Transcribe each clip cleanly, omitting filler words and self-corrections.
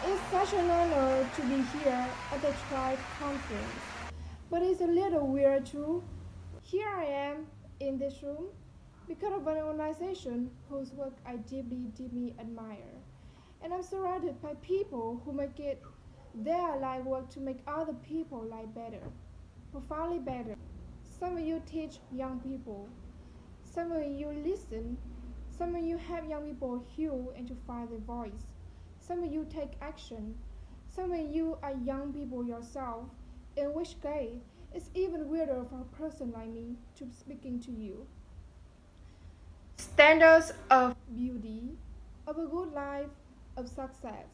It's such an honor to be here at the Tribe Conference, but it's a little weird too. Here I am in this room because of an organization whose work I deeply admire. And I'm surrounded by people who make it their life work to make other people's life better, profoundly better. Some of you teach young people, some of you listen, some of you help young people heal and to find their voice. Some of you take action. Some of you are young people yourself, in which case it's even weirder for a person like me to be speaking to you. Standards of beauty, of a good life, of success.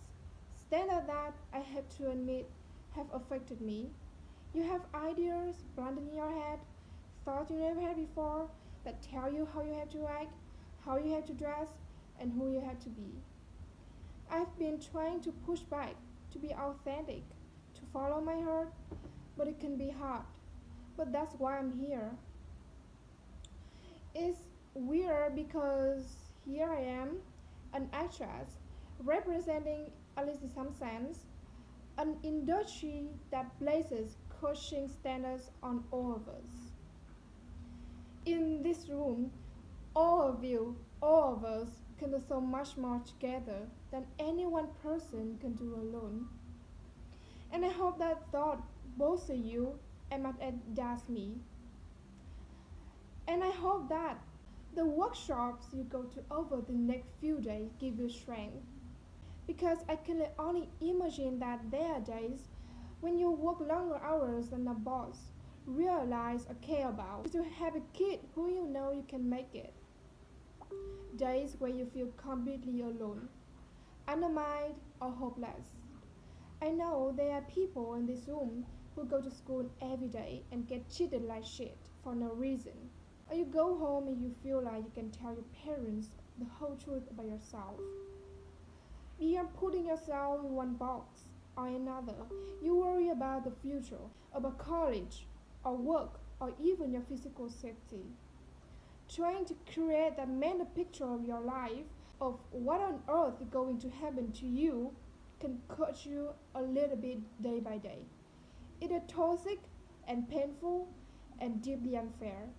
Standards that I have to admit have affected me. You have ideas planted in your head, thoughts you never had before, that tell you how you have to act, how you have to dress, and who you have to be. I've been trying to push back, to be authentic, to follow my heart, but it can be hard. But that's why I'm here. It's weird because here I am, an actress, representing, at least in some sense, an industry that places coaching standards on all of us. In this room, all of us, can do so much more together than any one person can do alone. And I hope that thought both of you and might add that's me. And I hope that the workshops you go to over the next few days give you strength. Because I can only imagine that there are days when you work longer hours than a boss, realize or care about, to have a kid who you know you can make it. Days where you feel completely alone, undermined, or hopeless. I know there are people in this room who go to school every day and get treated like shit for no reason. Or you go home and you feel like you can tell your parents the whole truth about yourself. Beyond putting yourself in one box or another, you worry about the future, about college, or work, or even your physical safety. Trying to create that mental picture of your life, of what on earth is going to happen to you, can coach you a little bit day by day. It is toxic and painful and deeply unfair.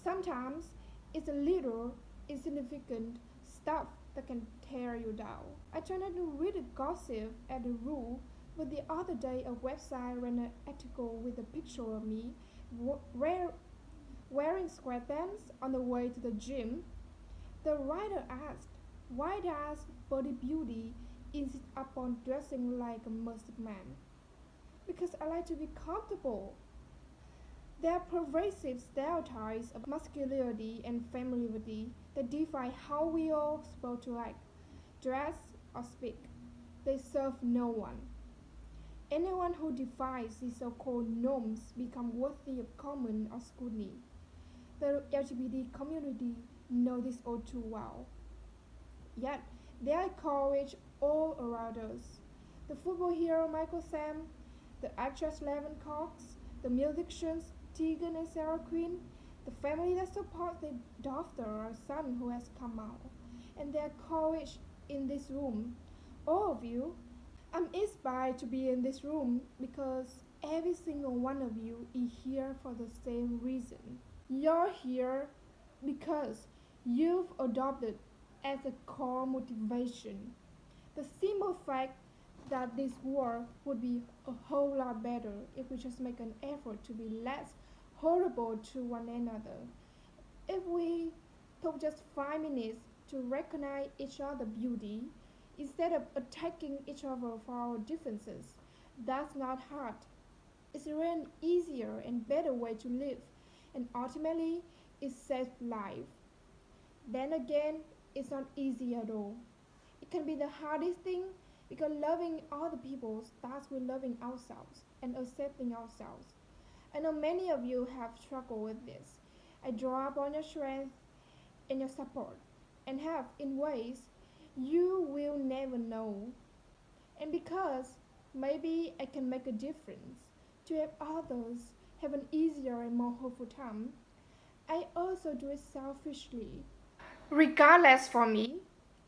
Sometimes it's a little insignificant stuff that can tear you down. I try not to read the gossip as a rule, but the other day a website ran an article with a picture of me wearing sweatpants on the way to the gym. The writer asked, why does body beauty insist upon dressing like a muscle man? Because I like to be comfortable. There are pervasive stereotypes of masculinity and femininity that define how we are supposed to act, dress, or speak. They serve no one. Anyone who defies these so-called norms becomes worthy of comment or scrutiny. The LGBT community know this all too well. Yet, there are courage all around us. The football hero Michael Sam, the actress Laverne Cox, the musicians Tegan and Sarah Quinn, the family that supports their daughter or son who has come out, and their courage in this room. All of you, I'm inspired to be in this room because every single one of you is here for the same reason. You're here because you've adopted as a core motivation the simple fact that this world would be a whole lot better if we just make an effort to be less horrible to one another. If we took just 5 minutes to recognize each other's beauty instead of attacking each other for our differences, that's not hard. It's really an easier and better way to live, and ultimately, it saves life. Then again, it's not easy at all. It can be the hardest thing because loving other people starts with loving ourselves and accepting ourselves. I know many of you have struggled with this. I draw upon your strength and your support and have in ways you will never know. And because maybe I can make a difference to help others have an easier and more hopeful time, I also do it selfishly. Regardless, for me,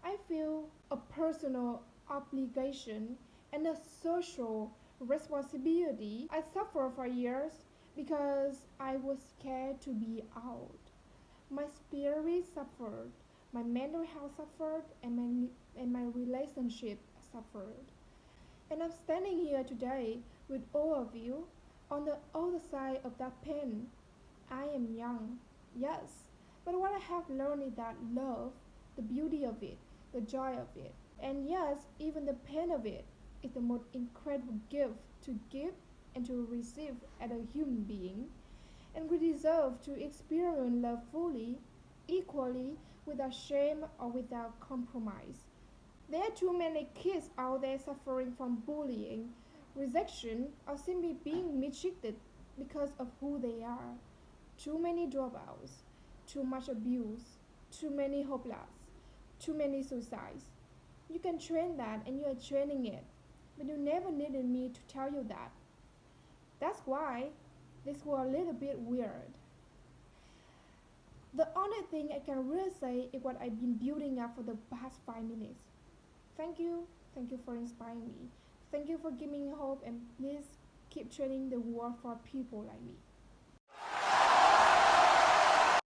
I feel a personal obligation, and a social responsibility. I suffered for years because I was scared to be out. My spirit suffered, my mental health suffered, and my relationship suffered. And I'm standing here today with all of you on the other side of that pain. I am young, yes, but what I have learned is that love, the beauty of it, the joy of it, and yes, even the pain of it, is the most incredible gift to give and to receive as a human being. And we deserve to experience love fully, equally, without shame or without compromise. There are too many kids out there suffering from bullying, rejection, or simply being mistreated because of who they are. Too many dropouts, too much abuse, too many hopeless, too many suicides. You can train that and you are training it, but you never needed me to tell you that. That's why this was a little bit weird. The only thing I can really say is what I've been building up for the past 5 minutes. Thank you. Thank you for inspiring me. Thank you for giving me hope and please keep training the world for people like me.